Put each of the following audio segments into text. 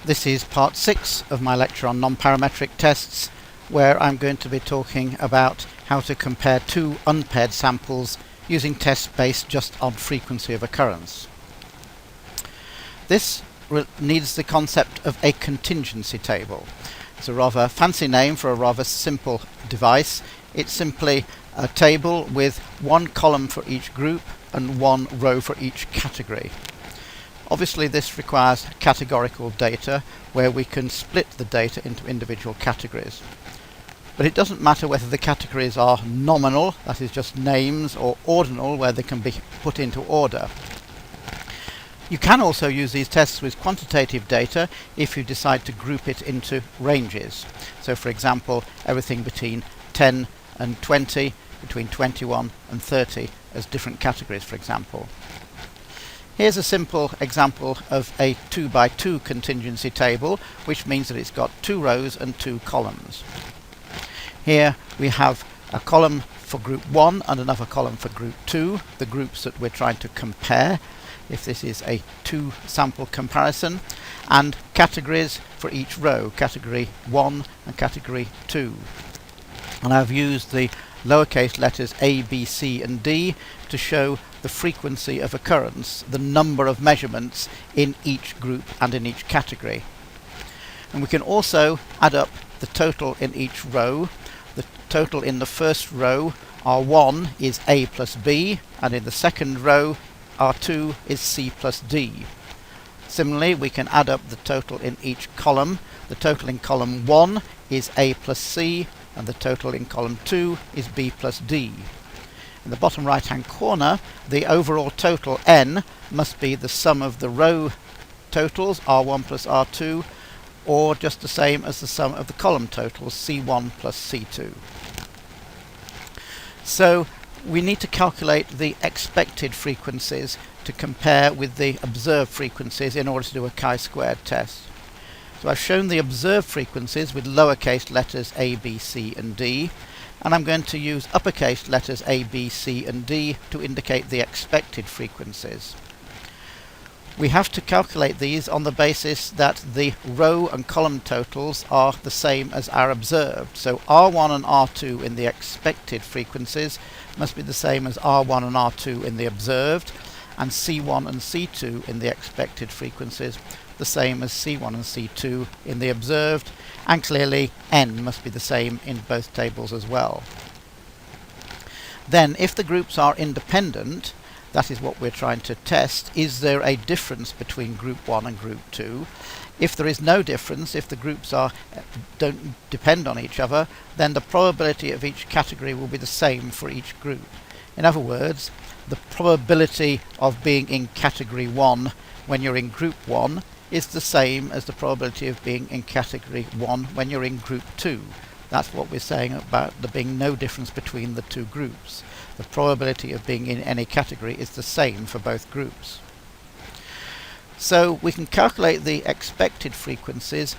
This is part 6 of my lecture on non-parametric tests, where I'm going to be talking about how to compare two unpaired samples using tests based just on frequency of occurrence. This needs the concept of a contingency table. It's a rather fancy name for a rather simple device. It's simply a table with one column for each group and one row for each category. Obviously this requires categorical data where we can split the data into individual categories. But it doesn't matter whether the categories are nominal, that is just names, or ordinal, where they can be put into order. You can also use these tests with quantitative data if you decide to group it into ranges. So for example, everything between 10 and 20, between 21 and 30 as different categories, for example. Here's a simple example of a 2 by 2 contingency table, which means that it's got two rows and two columns. Here we have a column for group 1 and another column for group 2, the groups that we're trying to compare, if this is a two sample comparison, and categories for each row, category 1 and category 2. And I've used the lowercase letters A, B, C and D to show the frequency of occurrence, the number of measurements in each group and in each category. And we can also add up the total in each row. The total in the first row, R1, is A plus B, and in the second row, R2 is C plus D. Similarly, we can add up the total in each column. The total in column 1 is A plus C, and the total in column 2 is B plus D. In the bottom right hand corner, the overall total n must be the sum of the row totals, R1 plus R2, or just the same as the sum of the column totals, C1 plus C2. So we need to calculate the expected frequencies to compare with the observed frequencies in order to do a chi-squared test. So I've shown the observed frequencies with lowercase letters A, B, C and D, and I'm going to use uppercase letters A, B, C and D to indicate the expected frequencies. We have to calculate these on the basis that the row and column totals are the same as our observed. So R1 and R2 in the expected frequencies must be the same as R1 and R2 in the observed, and C1 and C2 in the expected frequencies the same as C1 and C2 in the observed, and clearly n must be the same in both tables as well. Then if the groups are independent, that is what we're trying to test, is there a difference between group 1 and group 2? If there is no difference, if the groups don't depend on each other, then the probability of each category will be the same for each group. In other words, the probability of being in category 1 when you're in group 1 is the same as the probability of being in category 1 when you're in group 2. That's what we're saying about there being no difference between the two groups. The probability of being in any category is the same for both groups. So we can calculate the expected frequencies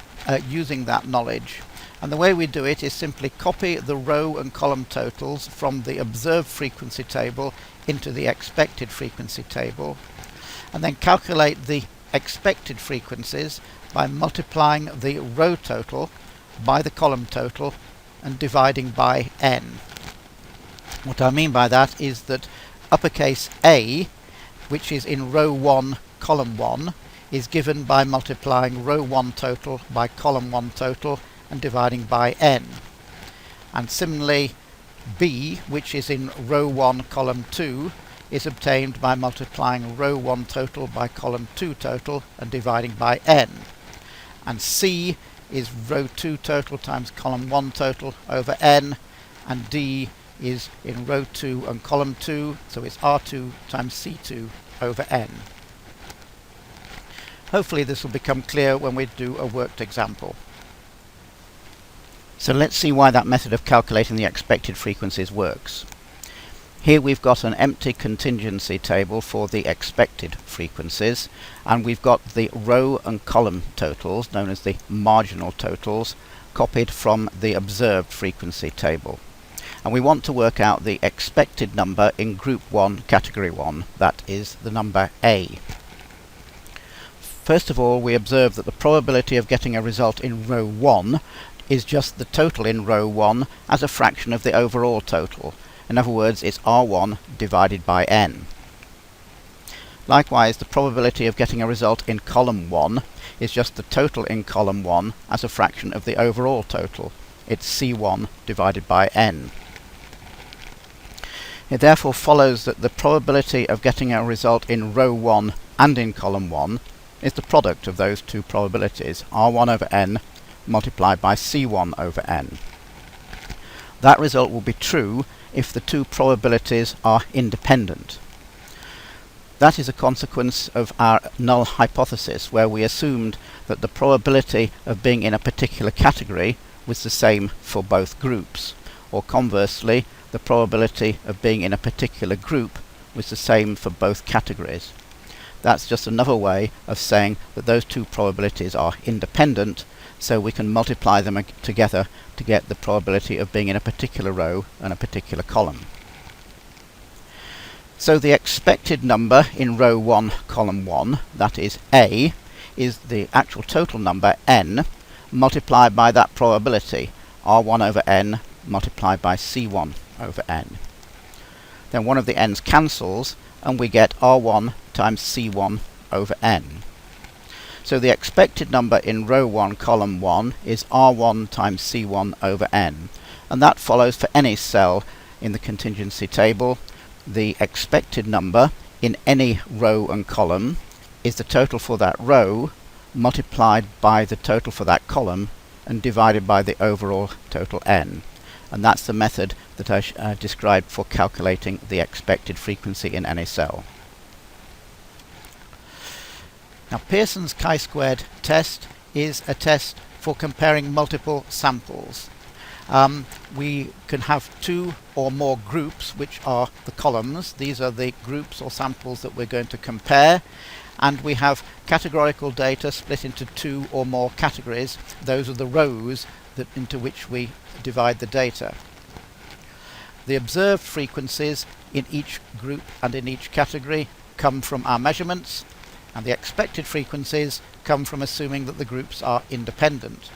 using that knowledge. And the way we do it is simply copy the row and column totals from the observed frequency table into the expected frequency table, and then calculate the expected frequencies by multiplying the row total by the column total and dividing by n. What I mean by that is that uppercase A, which is in row 1, column 1, is given by multiplying row 1 total by column 1 total and dividing by n. And similarly, B, which is in row 1, column 2, is obtained by multiplying row 1 total by column 2 total and dividing by n. And C is row 2 total times column 1 total over n, and D is in row 2 and column 2, so it's R2 times C2 over n. Hopefully this will become clear when we do a worked example. So let's see why that method of calculating the expected frequencies works. Here we've got an empty contingency table for the expected frequencies, and we've got the row and column totals, known as the marginal totals, copied from the observed frequency table. And we want to work out the expected number in group 1, category 1, that is the number A. First of all, we observe that the probability of getting a result in row 1 is just the total in row 1 as a fraction of the overall total. In other words, it's R1 divided by n. Likewise, the probability of getting a result in column 1 is just the total in column 1 as a fraction of the overall total. It's C1 divided by n. It therefore follows that the probability of getting a result in row 1 and in column 1 is the product of those two probabilities, R1 over n multiplied by C1 over n. That result will be true if the two probabilities are independent. That is a consequence of our null hypothesis, where we assumed that the probability of being in a particular category was the same for both groups, or conversely, the probability of being in a particular group was the same for both categories. That's just another way of saying that those two probabilities are independent, so we can multiply them together to get the probability of being in a particular row and a particular column. So the expected number in row 1, column 1, that is A, is the actual total number n multiplied by that probability, R1 over n multiplied by C1 over n. Then one of the n's cancels and we get R1 times C1 over n. So the expected number in row 1, column 1 is R1 times C1 over n, and that follows for any cell in the contingency table. The expected number in any row and column is the total for that row multiplied by the total for that column and divided by the overall total n. And that's the method that I described for calculating the expected frequency in any cell. Now, Pearson's chi-squared test is a test for comparing multiple samples. We can have two or more groups, which are the columns. These are the groups or samples that we're going to compare. And we have categorical data split into two or more categories. Those are the rows into which we divide the data. The observed frequencies in each group and in each category come from our measurements, and the expected frequencies come from assuming that the groups are independent.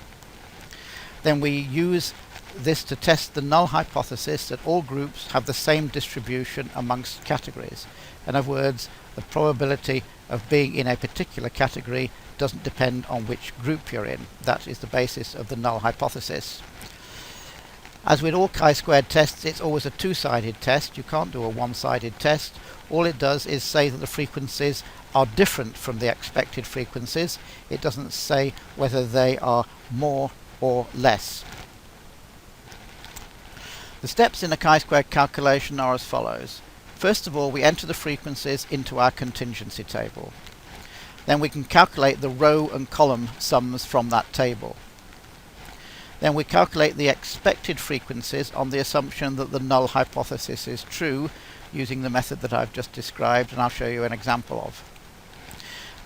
Then we use this to test the null hypothesis that all groups have the same distribution amongst categories. In other words, the probability of being in a particular category doesn't depend on which group you're in. That is the basis of the null hypothesis. As with all chi-squared tests, it's always a two-sided test. You can't do a one-sided test. All it does is say that the frequencies are different from the expected frequencies. It doesn't say whether they are more or less. The steps in a chi-squared calculation are as follows. First of all, we enter the frequencies into our contingency table. Then we can calculate the row and column sums from that table. Then we calculate the expected frequencies on the assumption that the null hypothesis is true, using the method that I've just described, and I'll show you an example of.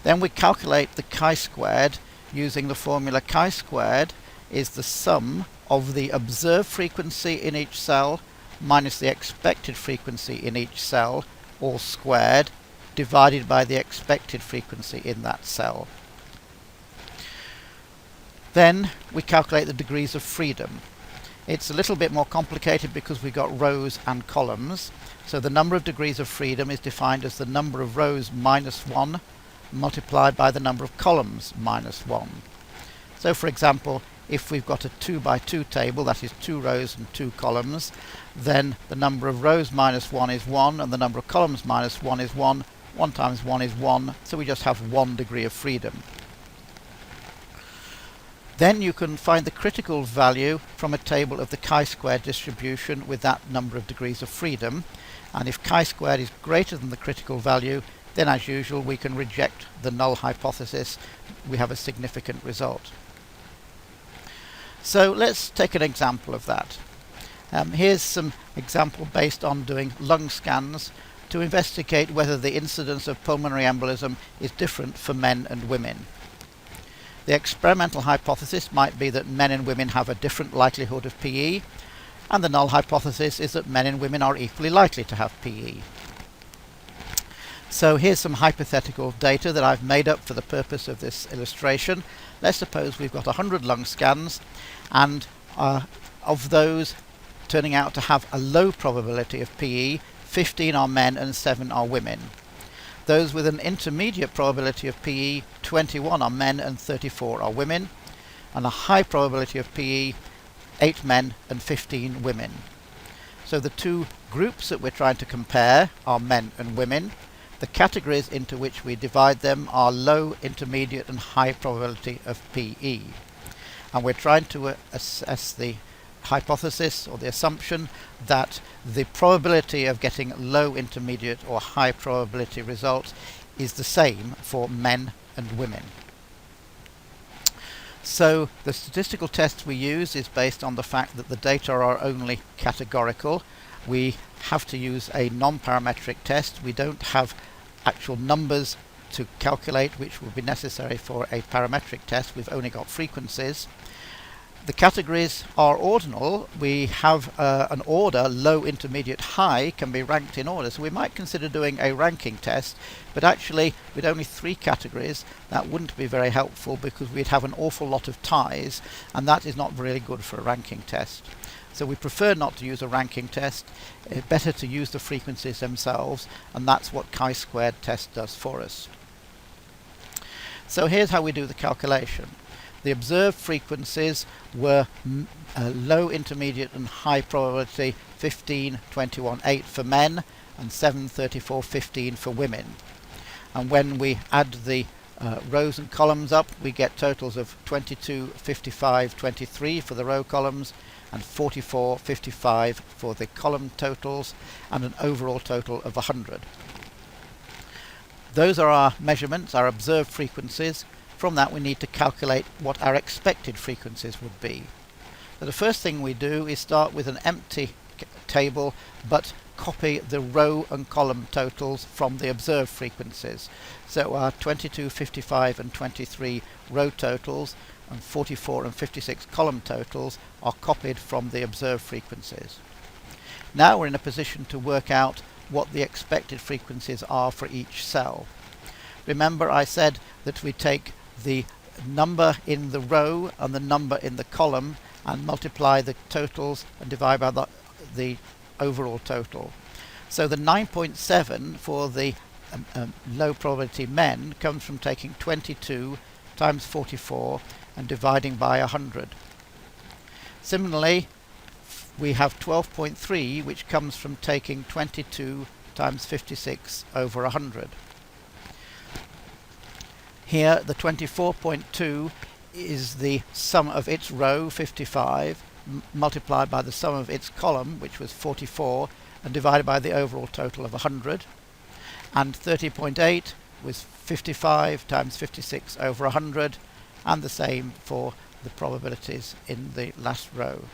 Then we calculate the chi-squared using the formula chi-squared is the sum of the observed frequency in each cell minus the expected frequency in each cell, all squared, divided by the expected frequency in that cell. Then we calculate the degrees of freedom. It's a little bit more complicated because we've got rows and columns. So the number of degrees of freedom is defined as the number of rows minus 1 multiplied by the number of columns minus 1. So for example, if we've got a 2 by 2 table, that is 2 rows and 2 columns, then the number of rows minus 1 is 1 and the number of columns minus 1 is 1. 1 times 1 is 1, so we just have 1 degree of freedom. Then you can find the critical value from a table of the chi-square distribution with that number of degrees of freedom, and if chi-squared is greater than the critical value, then as usual we can reject the null hypothesis. We have a significant result. So let's take an example of that. Here's some example based on doing lung scans to investigate whether the incidence of pulmonary embolism is different for men and women. The experimental hypothesis might be that men and women have a different likelihood of PE, and the null hypothesis is that men and women are equally likely to have PE. So here's some hypothetical data that I've made up for the purpose of this illustration. Let's suppose we've got 100 lung scans, and of those turning out to have a low probability of PE, 15 are men and 7 are women. Those with an intermediate probability of PE, 21 are men and 34 are women, and a high probability of PE, 8 men and 15 women. So the two groups that we're trying to compare are men and women. The categories into which we divide them are low, intermediate and high probability of PE. And we're trying to assess the hypothesis or the assumption that the probability of getting low, intermediate or high probability results is the same for men and women. So the statistical test we use is based on the fact that the data are only categorical. We have to use a non-parametric test. We don't have actual numbers to calculate, which would be necessary for a parametric test. We've only got frequencies. The categories are ordinal. We have an order, low, intermediate, high, can be ranked in order. So we might consider doing a ranking test, but actually with only 3 categories that wouldn't be very helpful because we'd have an awful lot of ties, and that is not really good for a ranking test. So we prefer not to use a ranking test. It's better to use the frequencies themselves, and that's what chi-squared test does for us. So here's how we do the calculation. The observed frequencies were low, intermediate and high probability 15, 21, 8 for men and 7, 34, 15 for women. And when we add the rows and columns up, we get totals of 22, 55, 23 for the row columns and 44, 55 for the column totals, and an overall total of 100. Those are our measurements, our observed frequencies. From that we need to calculate what our expected frequencies would be. So the first thing we do is start with an empty table but copy the row and column totals from the observed frequencies. So our 22, 55 and 23 row totals and 44 and 56 column totals are copied from the observed frequencies. Now we're in a position to work out what the expected frequencies are for each cell. Remember I said that we take the number in the row and the number in the column and multiply the totals and divide by the overall total. So the 9.7 for the low probability men comes from taking 22 times 44 and dividing by 100. Similarly, we have 12.3, which comes from taking 22 times 56 over 100. Here the 24.2 is the sum of its row, 55, multiplied by the sum of its column, which was 44, and divided by the overall total of 100. And 30.8 was 55 times 56 over 100, and the same for the probabilities in the last row.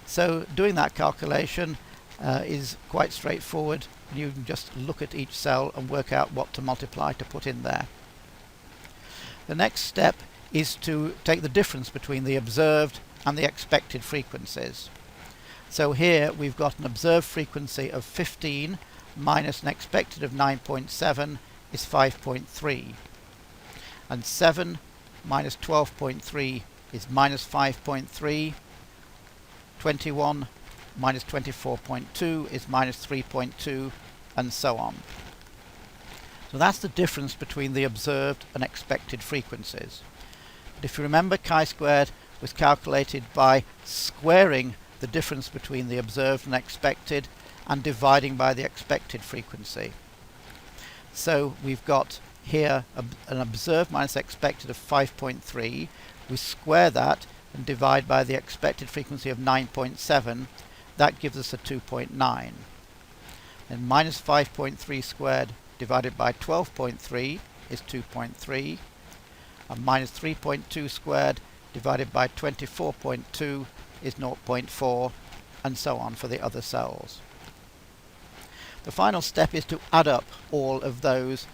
So doing that calculation is quite straightforward. You can just look at each cell and work out what to multiply to put in there. The next step is to take the difference between the observed and the expected frequencies. So here we've got an observed frequency of 15 minus an expected of 9.7 is 5.3. And 7 minus 12.3 is minus 5.3. 21 minus 24.2 is minus 3.2, and so on. So that's the difference between the observed and expected frequencies. But if you remember, chi-squared was calculated by squaring the difference between the observed and expected and dividing by the expected frequency. So we've got here an observed minus expected of 5.3. We square that and divide by the expected frequency of 9.7. That gives us a 2.9. And minus 5.3 squared divided by 12.3 is 2.3, and minus 3.2 squared divided by 24.2 is 0.4, and so on for the other cells. The final step is to add up all of those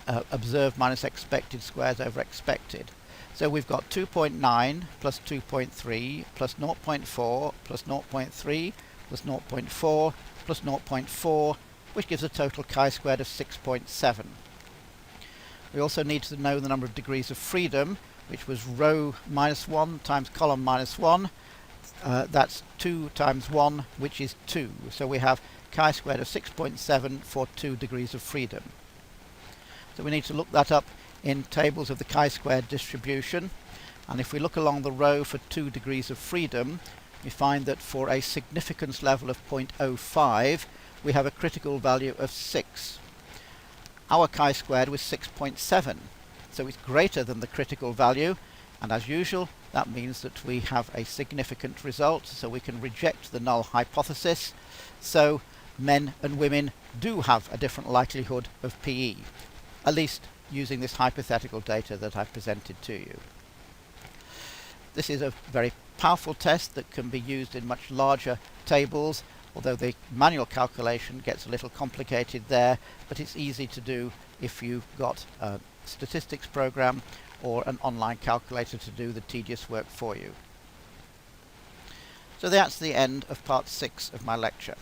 observed minus expected squares over expected. So we've got 2.9 plus 2.3 plus 0.4 plus 0.3 plus 0.4 plus 0.4 which gives a total chi-squared of 6.7. We also need to know the number of degrees of freedom, which was row minus 1 times column minus 1. That's 2 times 1, which is 2. So we have chi-squared of 6.7 for 2 degrees of freedom. So we need to look that up in tables of the chi-squared distribution. And if we look along the row for 2 degrees of freedom, we find that for a significance level of 0.05, we have a critical value of 6. Our chi-squared was 6.7, so it's greater than the critical value, and as usual, that means that we have a significant result, so we can reject the null hypothesis. So men and women do have a different likelihood of PE, at least using this hypothetical data that I've presented to you. This is a very powerful test that can be used in much larger tables, although the manual calculation gets a little complicated there, but it's easy to do if you've got a statistics program or an online calculator to do the tedious work for you. So that's the end of part 6 of my lecture.